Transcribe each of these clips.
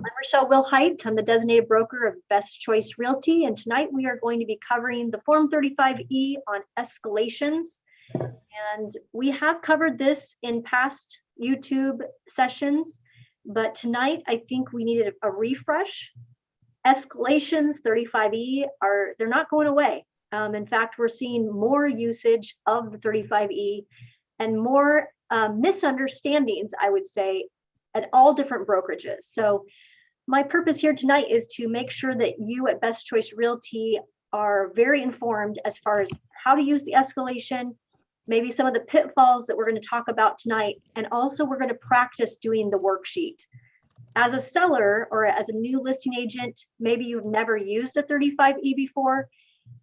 I'm Rochelle Wilhite. I'm the designated broker of Best Choice Realty, and tonight we are going to be covering the Form 35E on escalations. And we have covered this in past YouTube sessions, but tonight I think we needed a refresh. Escalations 35E they're not going away. In fact, we're seeing more usage of the 35E and more misunderstandings, I would say, at all different brokerages. So my purpose here tonight is to make sure that you at Best Choice Realty are very informed as far as how to use the escalation, maybe some of the pitfalls that we're going to talk about tonight, and also we're going to practice doing the worksheet. As a seller or as a new listing agent, maybe you've never used a 35E before,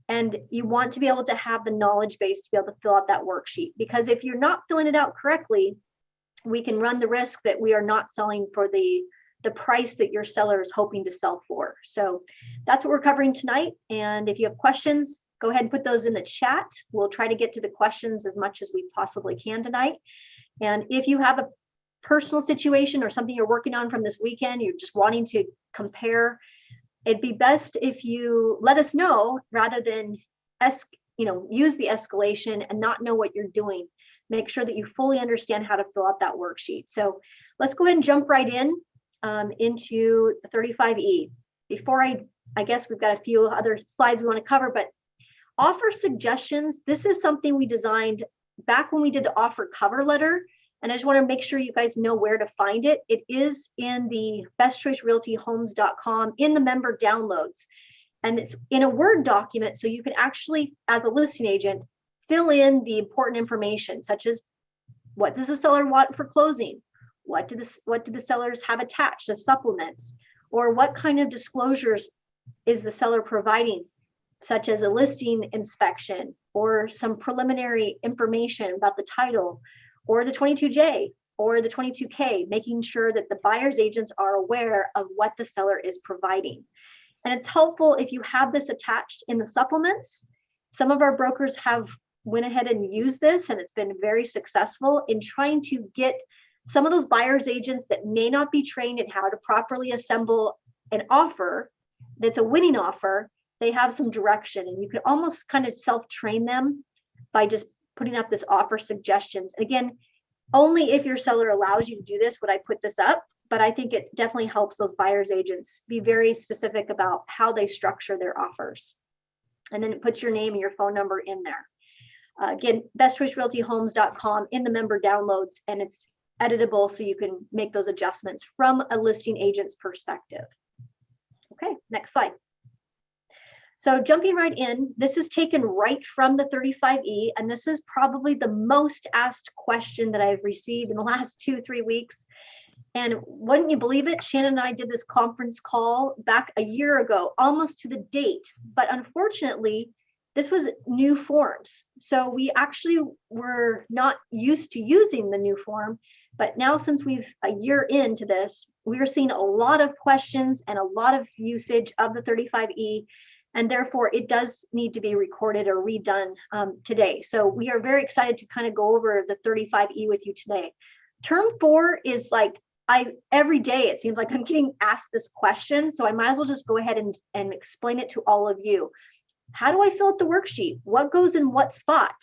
and you want to be able to have the knowledge base to be able to fill out that worksheet. Because if you're not filling it out correctly, we can run the risk that we are not selling for the price that your seller is hoping to sell for. So that's what we're covering tonight. And if you have questions, go ahead and put those in the chat. We'll try to get to the questions as much as we possibly can tonight. And if you have a personal situation or something you're working on from this weekend, you're just wanting to compare, it'd be best if you let us know rather than use the escalation and not know what you're doing. Make sure that you fully understand how to fill out that worksheet. So let's go ahead and jump right into the 35E. Before I guess we've got a few other slides we want to cover, but offer suggestions. This is something we designed back when we did the offer cover letter. And I just want to make sure you guys know where to find it. It is in the bestchoicerealtyhomes.com in the member downloads. And it's in a Word document, so you can actually, as a listing agent, fill in the important information, such as what does the seller want for closing? What do the sellers have attached as supplements? Or what kind of disclosures is the seller providing, such as a listing inspection or some preliminary information about the title or the 22J or the 22K, making sure that the buyer's agents are aware of what the seller is providing. And it's helpful if you have this attached in the supplements. Some of our brokers have went ahead and used this, and it's been very successful in trying to get some of those buyer's agents that may not be trained in how to properly assemble an offer that's a winning offer. They have some direction, and you can almost kind of self-train them by just putting up this offer suggestions. And again, only if your seller allows you to do this would I put this up, but I think it definitely helps those buyer's agents be very specific about how they structure their offers. And then it puts your name and your phone number in there. Again, bestchoicerealtyhomes.com in the member downloads, and it's editable so you can make those adjustments from a listing agent's perspective. Okay, next slide. So jumping right in, this is taken right from the 35E, and this is probably the most asked question that I've received in the last 2-3 weeks. And wouldn't you believe it, Shannon and I did this conference call back a year ago, almost to the date, but unfortunately, this was new forms. So we actually were not used to using the new form, but now since we've a year into this, we are seeing a lot of questions and a lot of usage of the 35E, and therefore it does need to be recorded or redone today. So we are very excited to kind of go over the 35E with you today. Term 4 is like, every day it seems like I'm getting asked this question, so I might as well just go ahead and explain it to all of you. How do I fill out the worksheet? What goes in what spot?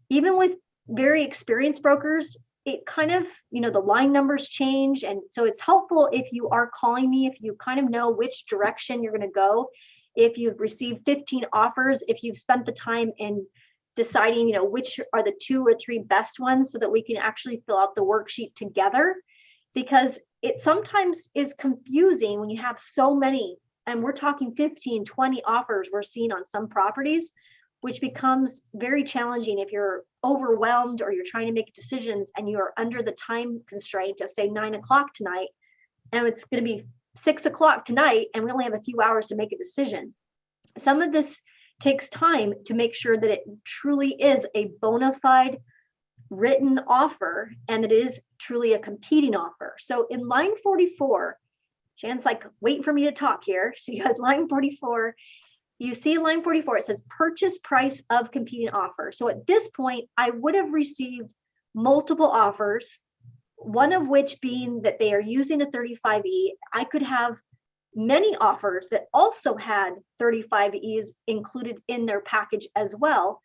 Even with very experienced brokers, it kind of, the line numbers change. And so it's helpful if you are calling me, if you kind of know which direction you're going to go. If you've received 15 offers, if you've spent the time in deciding, which are the 2 or 3 best ones so that we can actually fill out the worksheet together. Because it sometimes is confusing when you have so many, and we're talking 15, 20 offers we're seeing on some properties, which becomes very challenging if you're overwhelmed or you're trying to make decisions and you are under the time constraint of say 9 o'clock tonight, and it's going to be 6 o'clock tonight, and we only have a few hours to make a decision. Some of this takes time to make sure that it truly is a bona fide written offer and that it is truly a competing offer. So in line 44, Jan's like waiting for me to talk here. So you guys, line 44, you see line 44, it says purchase price of competing offer. So at this point, I would have received multiple offers One of which being that they are using a 35E. I could have many offers that also had 35Es included in their package as well.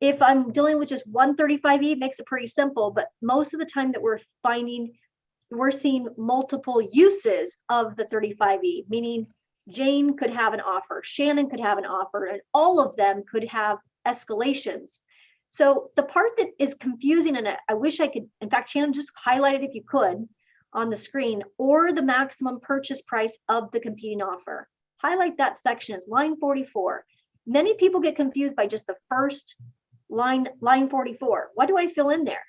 If I'm dealing with just one 35E, it makes it pretty simple, but most of the time that we're seeing multiple uses of the 35E, meaning Jane could have an offer, Shannon could have an offer, and all of them could have escalations. So the part that is confusing, and I wish I could, in fact, Shannon, just highlight it if you could on the screen, or the maximum purchase price of the competing offer. Highlight that section, it's line 44. Many people get confused by just the first line 44. What do I fill in there?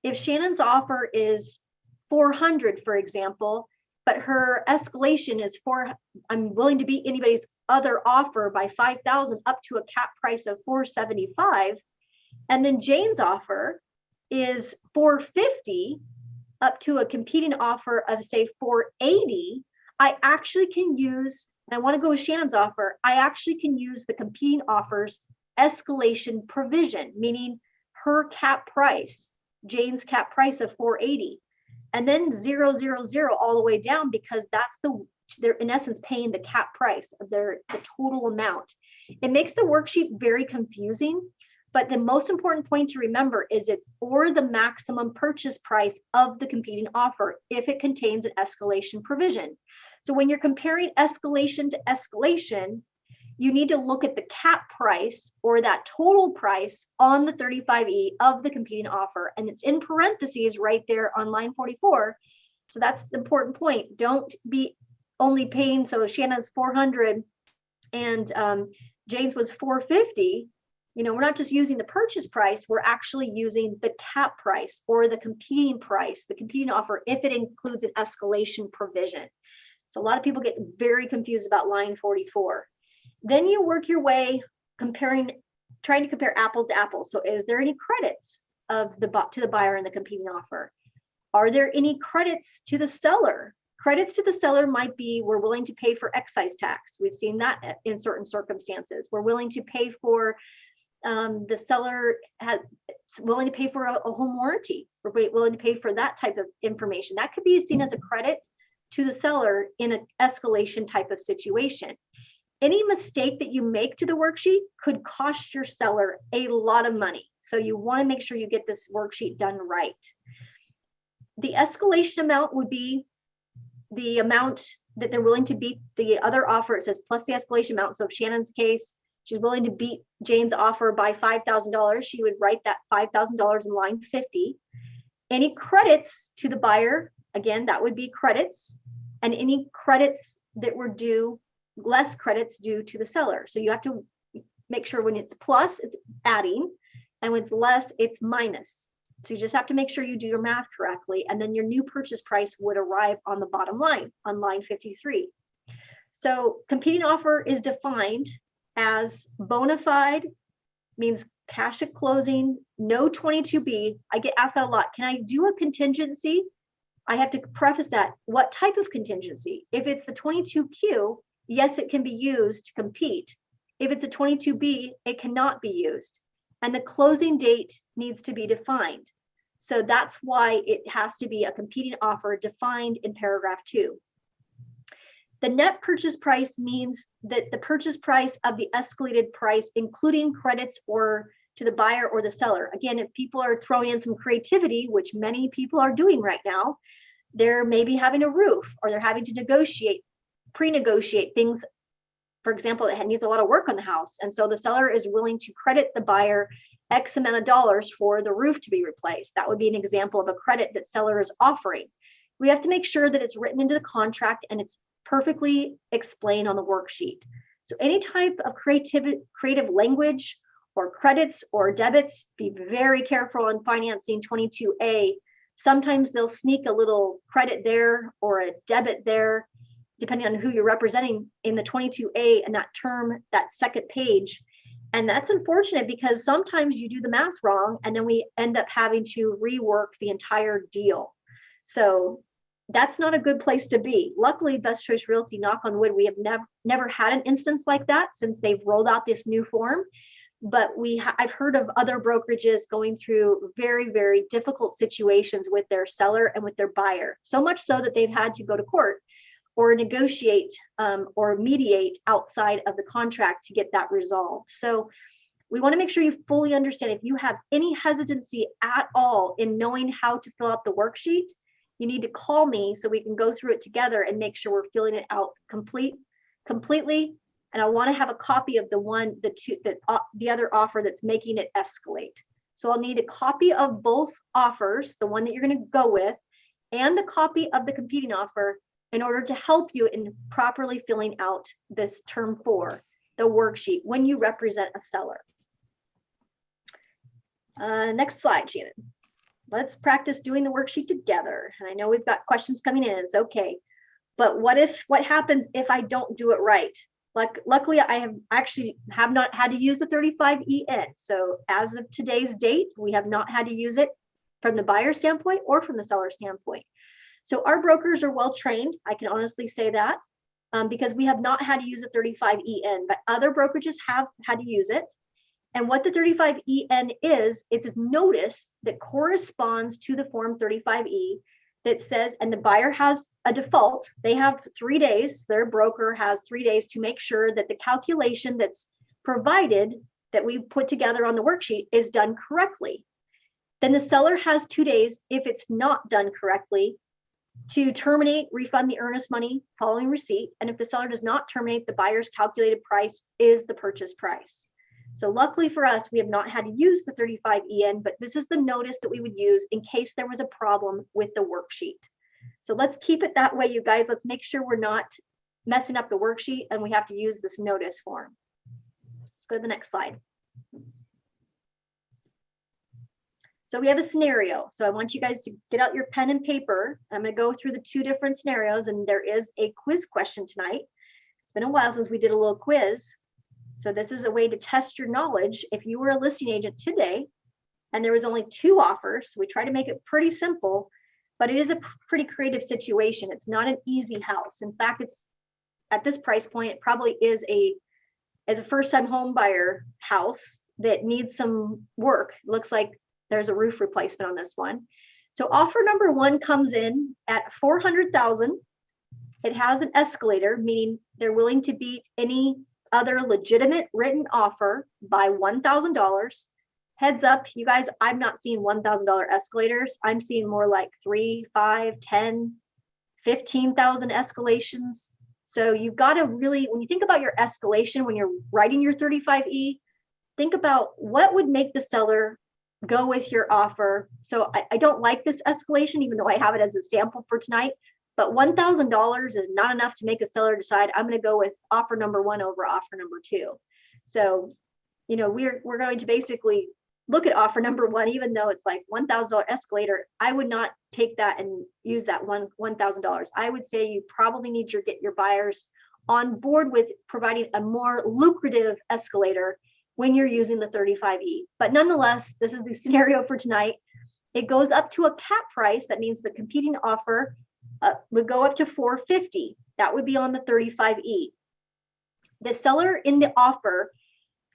If Shannon's offer is 400, for example, but her escalation is I'm willing to beat anybody's other offer by 5,000 up to a cap price of 475. And then Jane's offer is 450 up to a competing offer of say 480. I actually can use, and I want to go with Shannon's offer, I actually can use the competing offers escalation provision, meaning her cap price, Jane's cap price of 480, and then 000 all the way down, because they're in essence paying the cap price of the total amount. It makes the worksheet very confusing, but the most important point to remember is it's or the maximum purchase price of the competing offer if it contains an escalation provision. So when you're comparing escalation to escalation, you need to look at the cap price or that total price on the 35E of the competing offer. And it's in parentheses right there on line 44. So that's the important point. Don't be only paying, so Shannon's 400 and Jane's was 450. We're not just using the purchase price, we're actually using the cap price or the competing price, the competing offer, if it includes an escalation provision. So a lot of people get very confused about line 44. Then you work your way trying to compare apples to apples. So is there any credits to the buyer in the competing offer? Are there any credits to the seller? Credits to the seller might be, we're willing to pay for excise tax. We've seen that in certain circumstances. We're willing to pay for, the seller has willing to pay for a home warranty. We're willing to pay for that type of information. That could be seen as a credit to the seller in an escalation type of situation. Any mistake that you make to the worksheet could cost your seller a lot of money. So you want to make sure you get this worksheet done right. The escalation amount would be the amount that they're willing to beat the other offer. It says plus the escalation amount. So if Shannon's case, she's willing to beat Jane's offer by $5,000, she would write that $5,000 in line 50. Any credits to the buyer, again, that would be credits, and any credits that were due, less credits due to the seller. So you have to make sure when it's plus, it's adding, and when it's less, it's minus. So you just have to make sure you do your math correctly, and then your new purchase price would arrive on the bottom line on line 53. So competing offer is defined as bona fide, means cash at closing, no 22B. I get asked that a lot. Can I do a contingency? I have to preface that. What type of contingency? If it's the 22Q, yes, it can be used to compete. If it's a 22B, it cannot be used. And the closing date needs to be defined. So that's why it has to be a competing offer defined in paragraph 2. The net purchase price means that the purchase price of the escalated price, including credits or to the buyer or the seller. Again, if people are throwing in some creativity, which many people are doing right now, they're maybe having a roof, or they're having to pre-negotiate things. For example, it needs a lot of work on the house. And so the seller is willing to credit the buyer X amount of dollars for the roof to be replaced. That would be an example of a credit that seller is offering. We have to make sure that it's written into the contract and it's perfectly explained on the worksheet. So any type of creative language or credits or debits, be very careful in financing 22A. Sometimes they'll sneak a little credit there or a debit there, depending on who you're representing in the 22A and that term, that second page. And that's unfortunate because sometimes you do the math wrong and then we end up having to rework the entire deal. So that's not a good place to be. Luckily, Best Choice Realty, knock on wood, we have never had an instance like that since they've rolled out this new form. but I've heard of other brokerages going through very, very difficult situations with their seller and with their buyer, so much so that they've had to go to court or negotiate or mediate outside of the contract to get that resolved. So we want to make sure you fully understand. If you have any hesitancy at all in knowing how to fill out the worksheet, you need to call me so we can go through it together and make sure we're filling it out completely. And I want to have a copy of the other offer that's making it escalate. So I'll need a copy of both offers, the one that you're going to go with, and a copy of the competing offer in order to help you in properly filling out this term 4, the worksheet, when you represent a seller. Next slide, Shannon. Let's practice doing the worksheet together. And I know we've got questions coming in. It's okay. But what happens if I don't do it right? Luckily, I have not had to use the 35EN. So as of today's date, we have not had to use it from the buyer standpoint or from the seller standpoint. So our brokers are well trained. I can honestly say that because we have not had to use the 35EN, but other brokerages have had to use it. And what the 35EN is, it's a notice that corresponds to the Form 35E that says, and the buyer has a default, they have 3 days, their broker has 3 days to make sure that the calculation that's provided that we put together on the worksheet is done correctly. Then the seller has 2 days, if it's not done correctly, to terminate, refund the earnest money following receipt. And if the seller does not terminate, the buyer's calculated price is the purchase price. So luckily for us, we have not had to use the 35EN, but this is the notice that we would use in case there was a problem with the worksheet. So let's keep it that way, you guys. Let's make sure we're not messing up the worksheet and we have to use this notice form. Let's go to the next slide. So we have a scenario. So I want you guys to get out your pen and paper. I'm going to go through the 2 different scenarios, and there is a quiz question tonight. It's been a while since we did a little quiz. So this is a way to test your knowledge. If you were a listing agent today and there was only 2 offers, we try to make it pretty simple, but it is a pretty creative situation. It's not an easy house. In fact, it's at this price point, it probably is as a first-time home buyer house that needs some work. It looks like there's a roof replacement on this one. So offer number 1 comes in at $400,000. It has an escalator, meaning they're willing to beat any other legitimate written offer by $1,000. Heads up, you guys, I'm not seeing $1,000 escalators. I'm seeing more like 3, 5, 10, 15,000 escalations. So you've got to really, when you think about your escalation, when you're writing your 35E, think about what would make the seller go with your offer. So I don't like this escalation, even though I have it as a sample for tonight. But $1,000 is not enough to make a seller decide I'm going to go with offer number 1 over offer number 2. So, you know, we're going to basically look at offer number 1, even though it's like $1,000 escalator. I would not take that and use that $1,000. I would say you probably need to get your buyers on board with providing a more lucrative escalator when you're using the 35E. But nonetheless, this is the scenario for tonight. It goes up to a cap price. That means the competing offer would go up to $450. That would be on the 35E. The seller in the offer,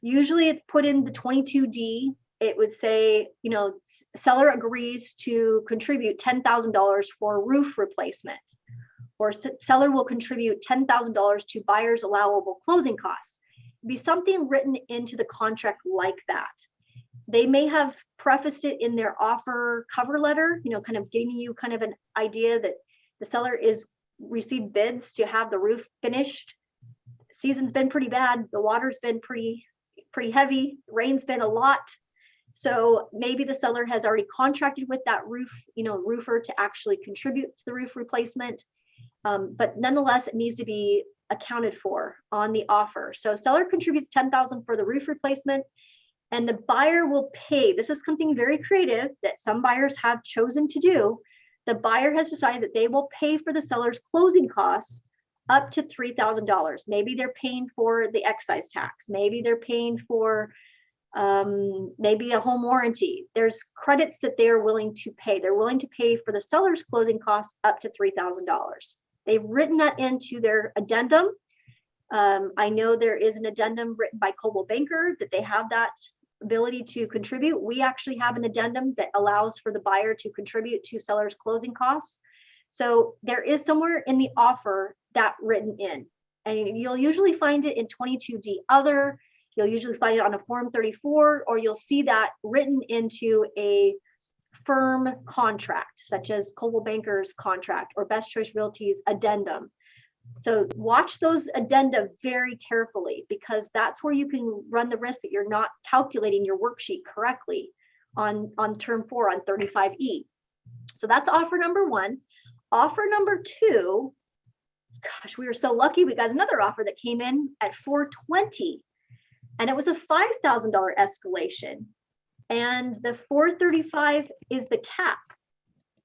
usually it's put in the 22D. It would say, you know, seller agrees to contribute $10,000 for roof replacement, or seller will contribute $10,000 to buyer's allowable closing costs. It'd be something written into the contract like that. They may have prefaced it in their offer cover letter, you know, kind of giving you kind of an idea that the seller is received bids to have the roof finished. Season's been pretty bad. The water's been pretty heavy. Rain's been a lot. So maybe the seller has already contracted with that roofer to actually contribute to the roof replacement. But nonetheless, it needs to be accounted for on the offer. So seller contributes $10,000 for the roof replacement, and the buyer will pay. This is something very creative that some buyers have chosen to do. The buyer has decided that they will pay for the seller's closing costs up to $3,000. Maybe they're paying for the excise tax. Maybe they're paying for maybe a home warranty. There's credits that they're willing to pay. They're willing to pay for the seller's closing costs up to $3,000. They've written that into their addendum. I know there is an addendum written by Coldwell Banker that they have that ability to contribute. We actually have an addendum that allows for the buyer to contribute to seller's closing costs. So there is somewhere in the offer that written in, and you'll usually find it in 22D other, you'll usually find it on a Form 34, or you'll see that written into a firm contract, such as Coldwell Banker's contract or Best Choice Realty's addendum. So watch those addenda very carefully, because that's where you can run the risk that you're not calculating your worksheet correctly on term 4 on 35E. So that's offer number 1. Offer number 2, gosh, we were so lucky. We got another offer that came in at $420, and it was a $5,000 escalation. And the 435 is the cap.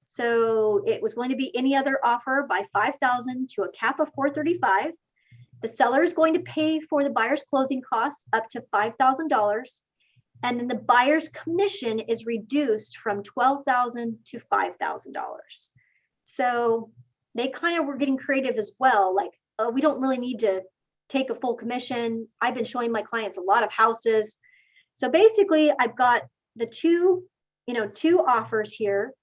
So it was going to be any other offer by 5,000 to a cap of 435. The seller is going to pay for the buyer's closing costs up to $5,000. And then the buyer's commission is reduced from $12,000 to $5,000. So they kind of were getting creative as well. Like, oh, we don't really need to take a full commission. I've been showing my clients a lot of houses. So basically I've got the two offers here.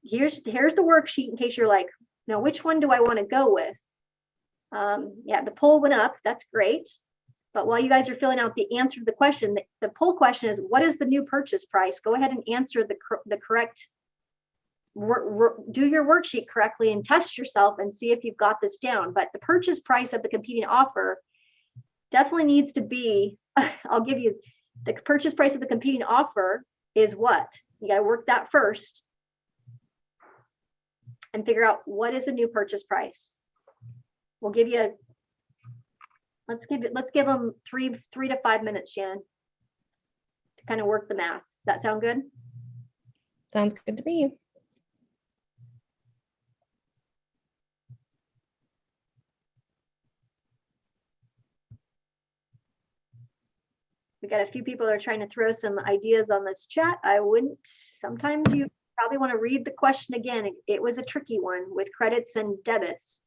Here's the worksheet in case you're like, no, which one do I want to go with? Yeah, the poll went up. That's great. But while you guys are filling out the answer to the question, the poll question is, what is the new purchase price? Go ahead and answer the correct, do your worksheet correctly and test yourself and see if you've got this down. But the purchase price of the competing offer definitely needs to be, I'll give you the purchase price of the competing offer is what? You got to work that first and figure out what is the new purchase price. We'll give you, let's give them three to 5 minutes, Shannon, to kind of work the math. Does that sound good? Sounds good to me. We got a few people that are trying to throw some ideas on this chat. I wouldn't, sometimes you probably want to read the question again. It was a tricky one with credits and debits.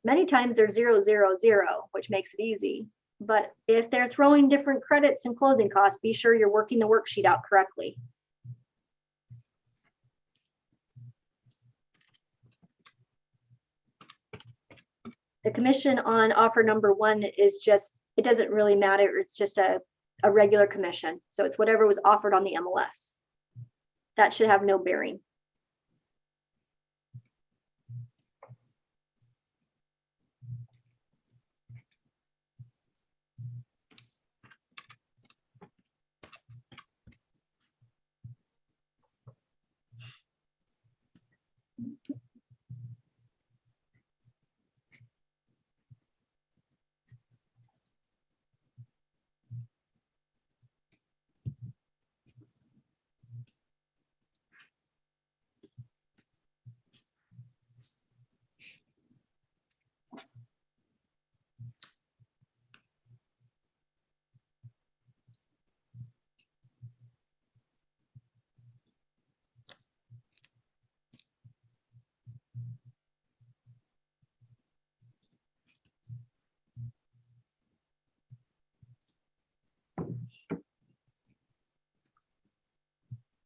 Many times they're 0, 0, 0, which makes it easy. But if they're throwing different credits and closing costs, be sure you're working the worksheet out correctly. The commission on offer number 1 is just, it doesn't really matter. It's just a regular commission. So it's whatever was offered on the MLS. That should have no bearing.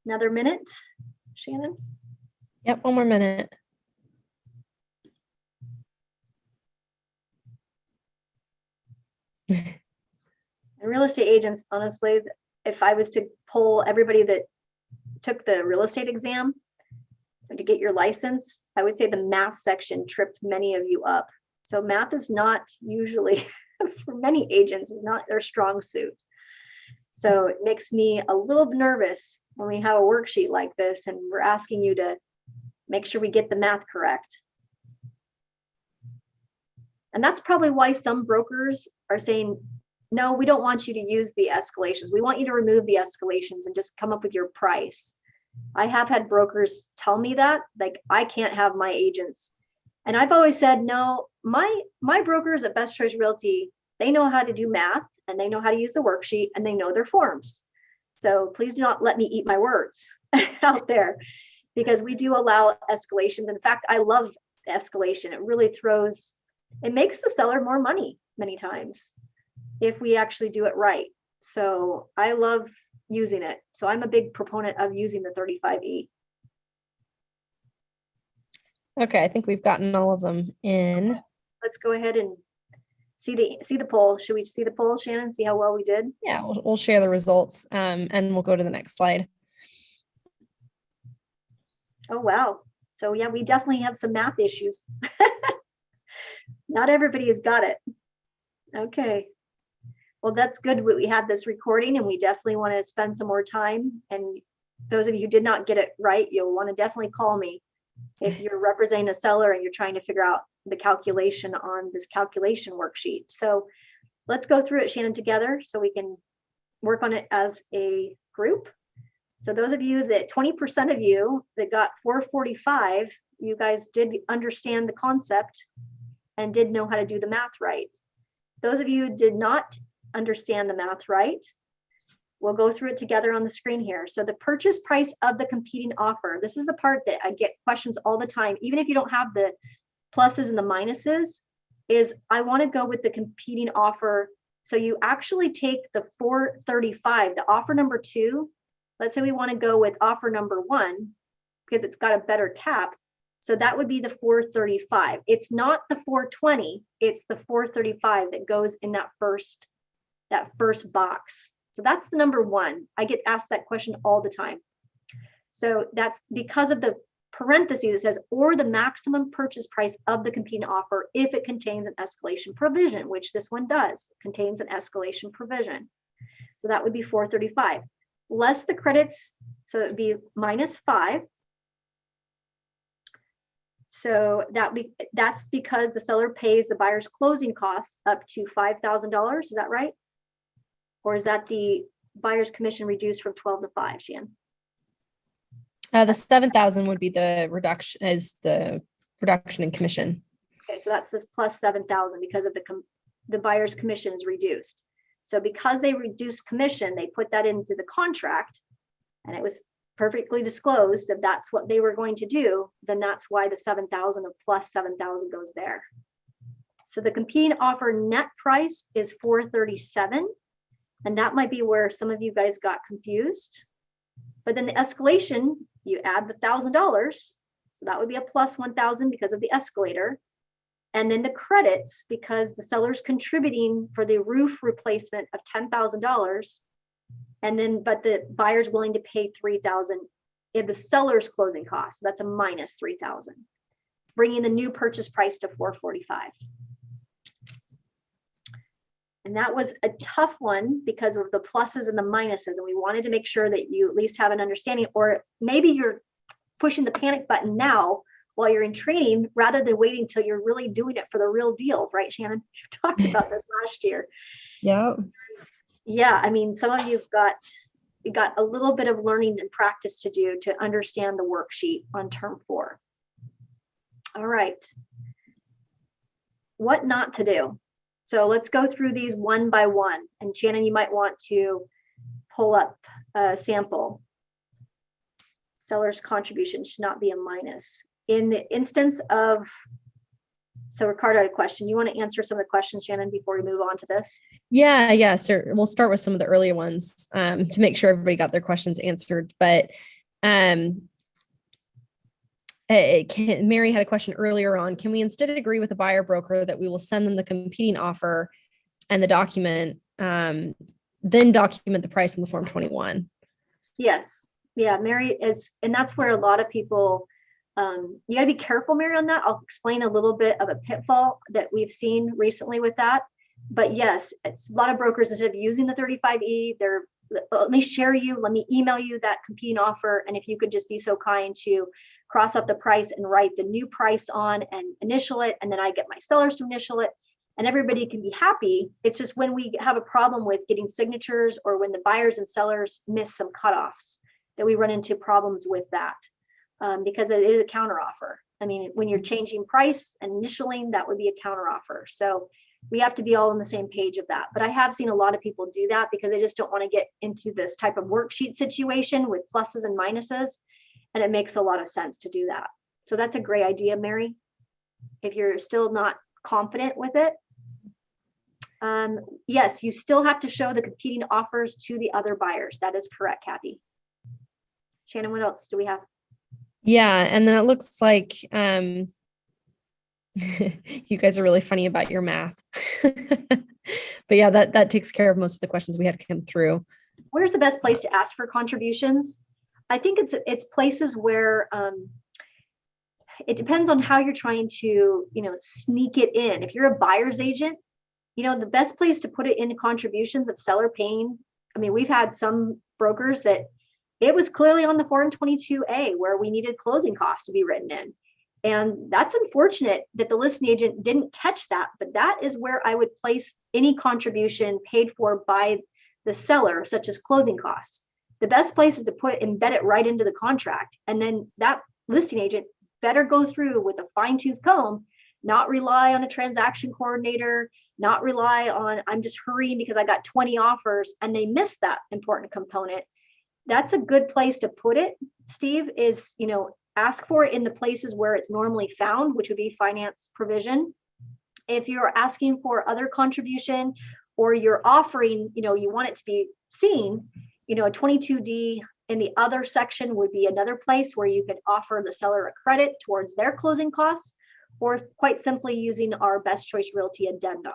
Another minute, Shannon? Yep, 1 more minute. And real estate agents, honestly, if I was to poll everybody that took the real estate exam to get your license, I would say the math section tripped many of you up. So math is not usually, for many agents, is not their strong suit. So it makes me a little nervous when we have a worksheet like this and we're asking you to make sure we get the math correct. And that's probably why some brokers are saying, no, we don't want you to use the escalations. We want you to remove the escalations and just come up with your price. I have had brokers tell me that, like, I can't have my agents. And I've always said, no, my brokers at Best Choice Realty, they know how to do math and they know how to use the worksheet and they know their forms. So please do not let me eat my words out there, because we do allow escalations. In fact, I love escalation. It really throws It makes the seller more money many times if we actually do it right. So I love using it. So I'm a big proponent of using the 35E. Okay, I think we've gotten all of them in. Let's go ahead and see the poll. Should we see the poll, Shannon? See how well we did? Yeah, we'll share the results and we'll go to the next slide. Oh, wow. So yeah, we definitely have some math issues. Not everybody has got it. Okay. Well, that's good. We had this recording and we definitely want to spend some more time. And those of you who did not get it right, you'll want to definitely call me if you're representing a seller and you're trying to figure out the calculation on this calculation worksheet. So let's go through it, Shannon, together so we can work on it as a group. So those of you that 20% of you that got 445, you guys did understand the concept and did know how to do the math right. Those of you who did not understand the math right, we'll go through it together on the screen here. So the purchase price of the competing offer. This is the part that I get questions all the time, even if you don't have the pluses and the minuses, is I want to go with the competing offer. So you actually take the 435, the offer number 2. Let's say we want to go with offer number 1 because it's got a better cap. So that would be the 435. It's not the 420, it's the 435 that goes in that first box. So that's the number 1. I get asked that question all the time. So that's because of the parentheses that says, or the maximum purchase price of the competing offer if it contains an escalation provision, which this one does, contains an escalation provision. So that would be 435. Less the credits, so it would be -5. So that's because the seller pays the buyer's closing costs up to $5,000. Is that right? Or is that the buyer's commission reduced from 12 to 5, Shan? The 7,000 would be the reduction in commission. Okay, so that's this plus 7,000 because of the buyer's commission is reduced. So because they reduced commission, they put that into the contract, and it was perfectly disclosed that that's what they were going to do. Then that's why the 7,000 of plus 7,000 goes there. So the competing offer net price is 437, and that might be where some of you guys got confused. But then the escalation, you add the $1,000, so that would be a plus 1,000 because of the escalator. And then the credits, because the seller's contributing for the roof replacement of $10,000. And then, but the buyer's willing to pay $3,000 in the seller's closing costs. That's a minus $3,000, bringing the new purchase price to $445. And that was a tough one because of the pluses and the minuses. And we wanted to make sure that you at least have an understanding, or maybe you're pushing the panic button now while you're in training rather than waiting till you're really doing it for the real deal, right, Shannon? You've talked about this last year. Yeah. Yeah, I mean, some of you've got a little bit of learning and practice to do to understand the worksheet on term 4. All right. What not to do. So let's go through these one by one. And Shannon, you might want to pull up a sample. Seller's contribution should not be a minus. In the instance of, so Ricardo had a question. You want to answer some of the questions, Shannon, before we move on to this? Yeah, sir. We'll start with some of the earlier ones to make sure everybody got their questions answered. But Mary had a question earlier on. Can we instead agree with the buyer broker that we will send them the competing offer and the document, then document the price in the Form 21? Yes. Yeah, Mary is, and that's where a lot of people, you got to be careful, Mary, on that. I'll explain a little bit of a pitfall that we've seen recently with that. But yes, it's a lot of brokers, instead of using the 35E, let me email you that competing offer. And if you could just be so kind to cross up the price and write the new price on and initial it, and then I get my sellers to initial it, and everybody can be happy. It's just when we have a problem with getting signatures or when the buyers and sellers miss some cutoffs that we run into problems with that, because it is a counteroffer. I mean, when you're changing price and initialing, that would be a counteroffer. So we have to be all on the same page of that. But I have seen a lot of people do that because they just don't want to get into this type of worksheet situation with pluses and minuses. And it makes a lot of sense to do that. So that's a great idea, Mary. If you're still not confident with it. Yes, you still have to show the competing offers to the other buyers. That is correct, Kathy. Shannon, what else do we have? Yeah, and then it looks like you guys are really funny about your math. But yeah, that takes care of most of the questions we had come through. Where's the best place to ask for contributions? I think it's places where it depends on how you're trying to, sneak it in. If you're a buyer's agent, the best place to put it into contributions of seller paying. I mean, we've had some brokers that it was clearly on the Form 22A where we needed closing costs to be written in. And that's unfortunate that the listing agent didn't catch that, but that is where I would place any contribution paid for by the seller, such as closing costs. The best place is to embed it right into the contract. And then that listing agent better go through with a fine-tooth comb, not rely on a transaction coordinator, not rely on, I'm just hurrying because I got 20 offers and they missed that important component. That's a good place to put it, Steve, is, ask for it in the places where it's normally found, which would be finance provision. If you're asking for other contribution or you're offering, you want it to be seen, a 22D in the other section would be another place where you could offer the seller a credit towards their closing costs, or quite simply using our Best Choice Realty addendum.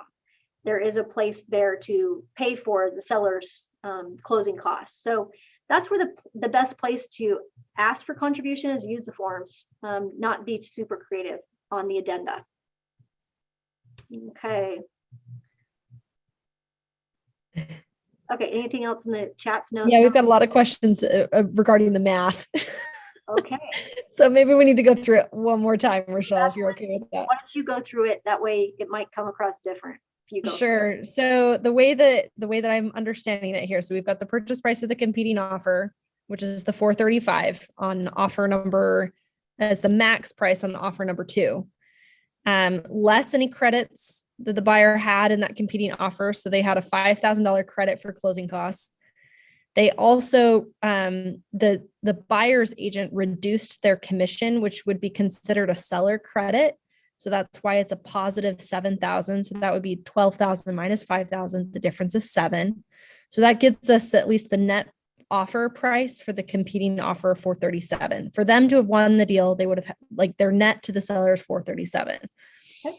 There is a place there to pay for the seller's closing costs. So that's where the best place to ask for contribution is use the forms, not be super creative on the addenda. Okay. Okay, anything else in the chats? No. Yeah, we've got a lot of questions regarding the math. Okay. So maybe we need to go through it one more time, Rochelle, if you're okay with that. Why don't you go through it? That way it might come across different if you go. Sure. So the way that I'm understanding it here, so we've got the purchase price of the competing offer, which is the 435 on offer number as the max price on offer number 2. Less any credits that the buyer had in that competing offer. So they had a $5,000 credit for closing costs. They also, the buyer's agent reduced their commission, which would be considered a seller credit. So that's why it's a positive 7,000. So that would be 12,000 minus 5,000. The difference is 7. So that gets us at least the net offer price for the competing offer 437. For them to have won the deal, they would have their net to the seller is 437. Okay.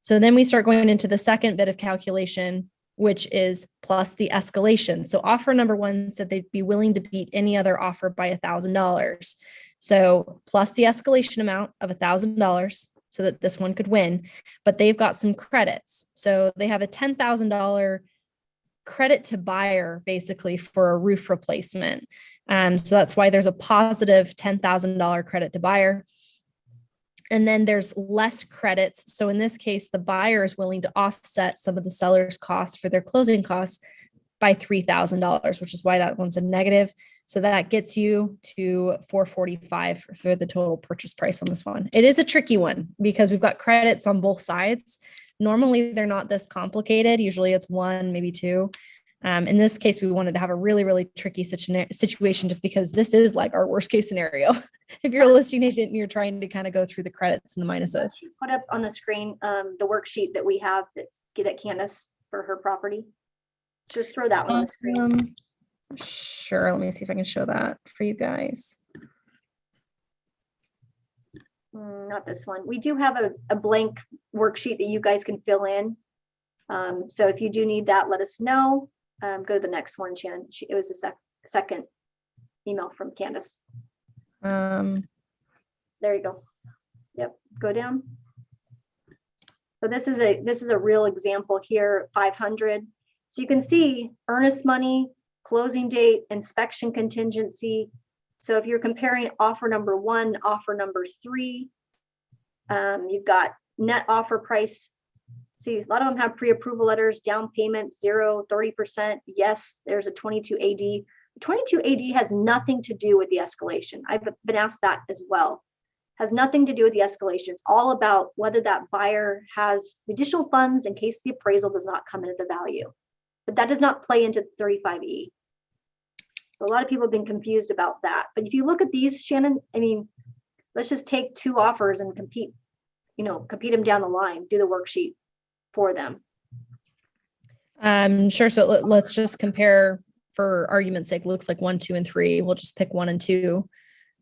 So then we start going into the second bit of calculation, which is plus the escalation. So offer number 1 said they'd be willing to beat any other offer by $1,000. So plus the escalation amount of $1,000 so that this one could win, but they've got some credits. So they have a $10,000 credit to buyer basically for a roof replacement. So that's why there's a positive $10,000 credit to buyer. And then there's less credits. So in this case, the buyer is willing to offset some of the seller's costs for their closing costs by $3,000, which is why that one's a negative. So that gets you to 445 for the total purchase price on this one. It is a tricky one because we've got credits on both sides. Normally they're not this complicated. Usually it's 1, maybe 2. In this case, we wanted to have a really, really tricky situation just because this is like our worst case scenario. If you're a listing agent and you're trying to kind of go through the credits and the minuses. Put up on the screen the worksheet that we have that Candace for her property. Just throw that one on the screen. Sure. Let me see if I can show that for you guys. Not this one. We do have a blank worksheet that you guys can fill in. So if you do need that, let us know. Go to the next one, Shannon. It was the second email from Candace. There you go. Yep, go down. So this is a real example here, 500. So you can see earnest money, closing date, inspection contingency. So if you're comparing offer number 1, offer number 3, you've got net offer price. See, a lot of them have pre-approval letters, down payment, 0, 30%. Yes, there's a 22 AD. 22 AD has nothing to do with the escalation. I've been asked that as well. Has nothing to do with the escalation. It's all about whether that buyer has additional funds in case the appraisal does not come into the value. But that does not play into the 35E. So a lot of people have been confused about that. But if you look at these, Shannon, I mean, let's just take 2 offers and compete, compete them down the line, do the worksheet for them. Sure. So let's just compare for argument's sake. Looks like 1, 2, and 3. We'll just pick 1 and 2.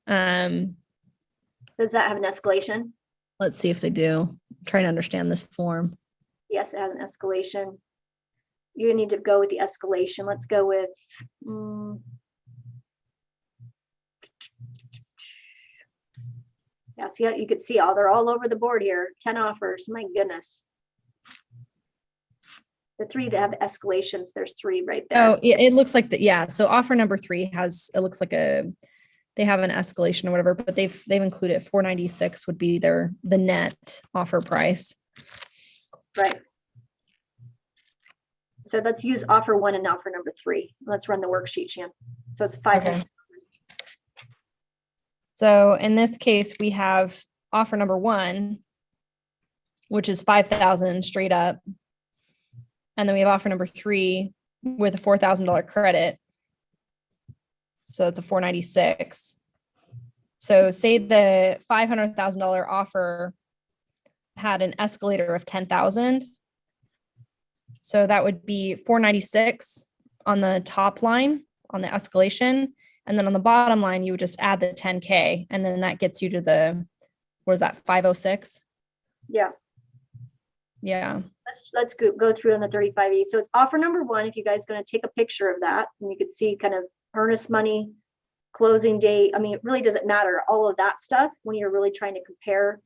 Does that have an escalation? Let's see if they do. I'm trying to understand this form. Yes, it has an escalation. You need to go with the escalation. Let's go with yeah, see, you could see they're all over the board here. 10 offers. My goodness. The 3 that have escalations, there's 3 right there. Oh, it looks like that. Yeah. So offer number 3 it looks like they have an escalation or whatever, but they've included $496 would be the net offer price. Right. So let's use offer 1 and offer number 3. Let's run the worksheet, Shan. So it's 500. Okay. So in this case, we have offer number 1, which is 5,000 straight up. And then we have offer number 3 with a $4,000 credit. So that's a $496. So say the $500,000 offer had an escalator of 10,000. So that would be $496 on the top line on the escalation. And then on the bottom line, you would just add the $10K. And then that gets you to what is that, 506? Yeah. Yeah. Let's go through on the 35E. So it's offer number 1. If you guys are going to take a picture of that, and you could see kind of earnest money, closing date. I mean, it really doesn't matter, all of that stuff, when you're really trying to compare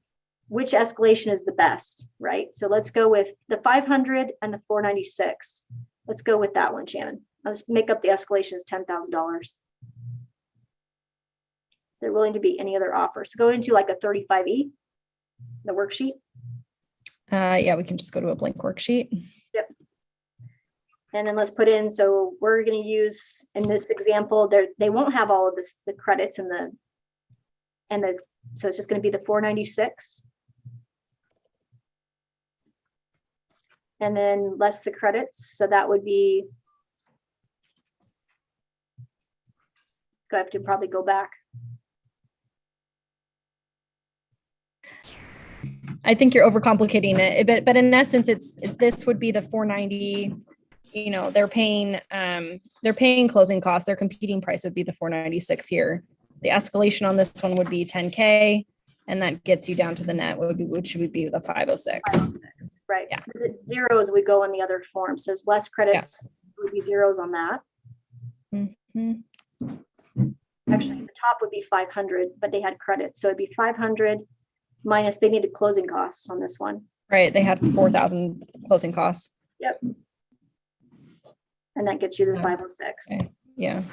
which escalation is the best, right? So let's go with the 500 and the 496. Let's go with that one, Shannon. Let's make up the escalation as $10,000. They're willing to be any other offer. So go into like a 35E, the worksheet. Yeah, we can just go to a blank worksheet. Yep. And then let's put in, so we're going to use, in this example, they won't have all of this, the credits and so it's just going to be the 496. And then less the credits. So that would be, I have to probably go back. I think you're overcomplicating it, but in essence, this would be the 490. They're paying closing costs. Their competing price would be the 496 here. The escalation on this one would be 10K, and that gets you down to the net, which would be the 506. 506, right. Yeah. The zeros would go on the other form. So there's less credits, would be zeros on that. Mm-hmm. Actually, the top would be 500, but they had credits. So it'd be 500 minus, they needed closing costs on this one. Right. They had 4,000 closing costs. Yep. And that gets you to the 506. Okay. Yeah.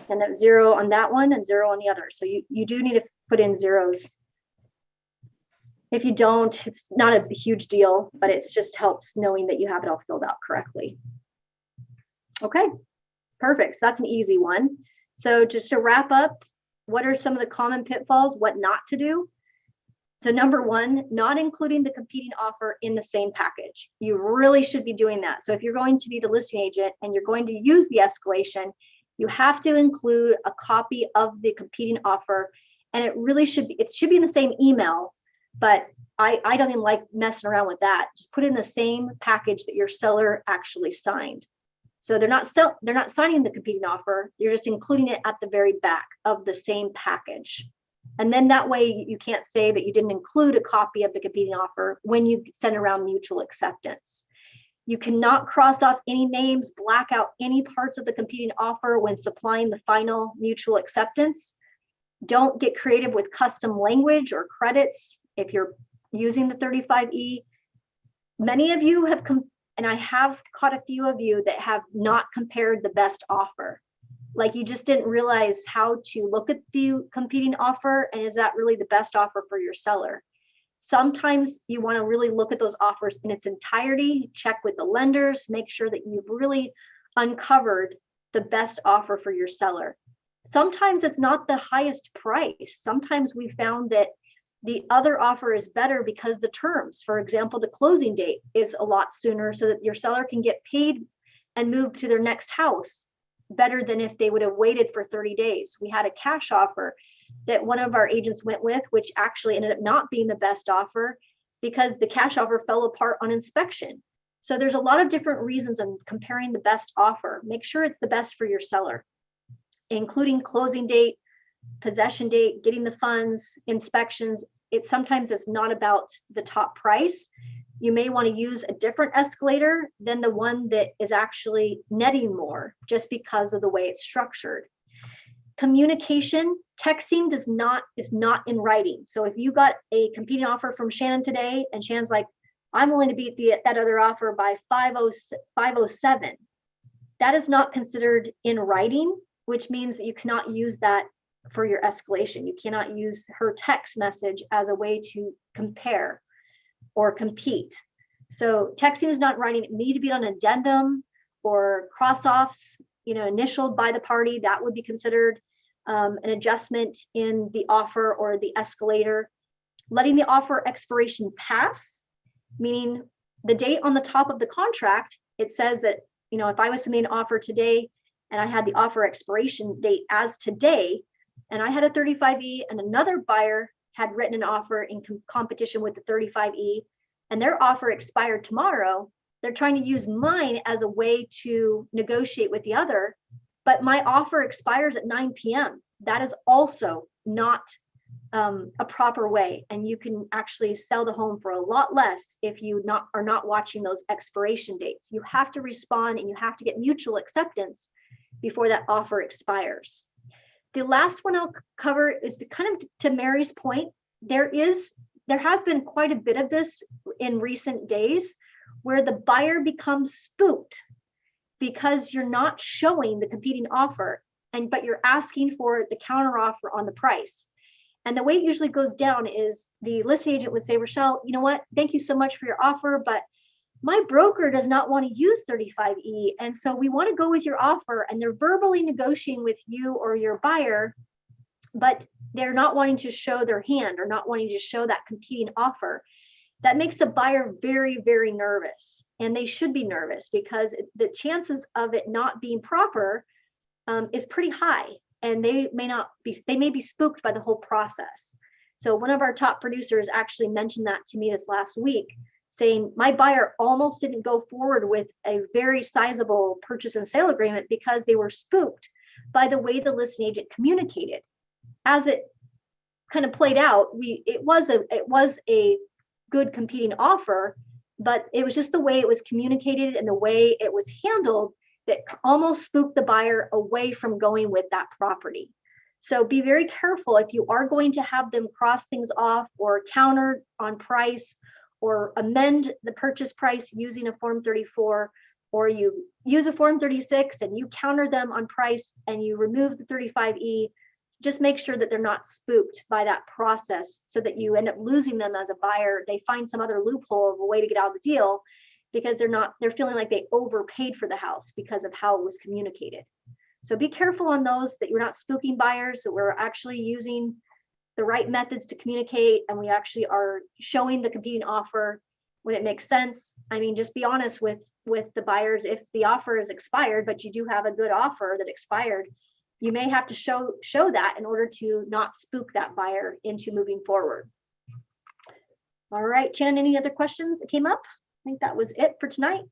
And that 0 on that one and 0 on the other. So you do need to put in zeros. If you don't, it's not a huge deal, but it just helps knowing that you have it all filled out correctly. Okay, perfect. So that's an easy one. So just to wrap up, what are some of the common pitfalls, what not to do? So number 1, not including the competing offer in the same package. You really should be doing that. So if you're going to be the listing agent and you're going to use the escalation, you have to include a copy of the competing offer. And it really should be, it should be in the same email, but I don't even like messing around with that. Just put it in the same package that your seller actually signed. So they're not signing the competing offer. You're just including it at the very back of the same package. And then that way you can't say that you didn't include a copy of the competing offer when you send around mutual acceptance. You cannot cross off any names, black out any parts of the competing offer when supplying the final mutual acceptance. Don't get creative with custom language or credits if you're using the 35E. Many of you have and I have caught a few of you that have not compared the best offer. Like you just didn't realize how to look at the competing offer and is that really the best offer for your seller? Sometimes you want to really look at those offers in its entirety, check with the lenders, make sure that you've really uncovered the best offer for your seller. Sometimes it's not the highest price. Sometimes we found that the other offer is better because the terms, for example, the closing date is a lot sooner so that your seller can get paid and move to their next house better than if they would have waited for 30 days. We had a cash offer that one of our agents went with, which actually ended up not being the best offer. because the cash offer fell apart on inspection. So there's a lot of different reasons on comparing the best offer. Make sure it's the best for your seller, including closing date, possession date, getting the funds, inspections. It sometimes is not about the top price. You may want to use a different escalator than the one that is actually netting more, just because of the way it's structured. Communication, texting is not in writing. So if you got a competing offer from Shannon today and Shannon's like, I'm willing to beat that other offer by 507, that is not considered in writing, which means that you cannot use that for your escalation. You cannot use her text message as a way to compare or compete. So texting is not writing. It needs to be on an addendum or cross-offs, initialed by the party. That would be considered an adjustment in the offer or the escalator. Letting the offer expiration pass, meaning the date on the top of the contract, it says that, if I was to make an offer today and I had the offer expiration date as today, and I had a 35E and another buyer had written an offer in competition with the 35E, and their offer expired tomorrow, they're trying to use mine as a way to negotiate with the other, but my offer expires at 9 p.m. That is also not a proper way. And you can actually sell the home for a lot less if you are not watching those expiration dates. You have to respond and you have to get mutual acceptance before that offer expires. The last one I'll cover is kind of to Mary's point. There has been quite a bit of this in recent days where the buyer becomes spooked because you're not showing the competing offer, but you're asking for the counter offer on the price. And the way it usually goes down is the listing agent would say, Rochelle, you know what? Thank you so much for your offer, but my broker does not want to use 35E. And so we want to go with your offer. And they're verbally negotiating with you or your buyer, but they're not wanting to show their hand or not wanting to show that competing offer. That makes the buyer very, very nervous. And they should be nervous because the chances of it not being proper is pretty high. And they may be spooked by the whole process. So one of our top producers actually mentioned that to me this last week, saying my buyer almost didn't go forward with a very sizable purchase and sale agreement because they were spooked by the way the listing agent communicated. As it kind of played out, it was a good competing offer, but it was just the way it was communicated and the way it was handled that almost spooked the buyer away from going with that property. So be very careful if you are going to have them cross things off or counter on price or amend the purchase price using a Form 34, or you use a Form 36 and you counter them on price and you remove the 35E. Just make sure that they're not spooked by that process so that you end up losing them as a buyer. They find some other loophole of a way to get out of the deal because they're feeling like they overpaid for the house because of how it was communicated. So be careful on those, that you're not spooking buyers, that we're actually using the right methods to communicate and we actually are showing the competing offer when it makes sense. I mean, just be honest with the buyers. If the offer is expired, but you do have a good offer that expired, you may have to show that in order to not spook that buyer into moving forward. All right, Shannon, any other questions that came up? I think that was it for tonight.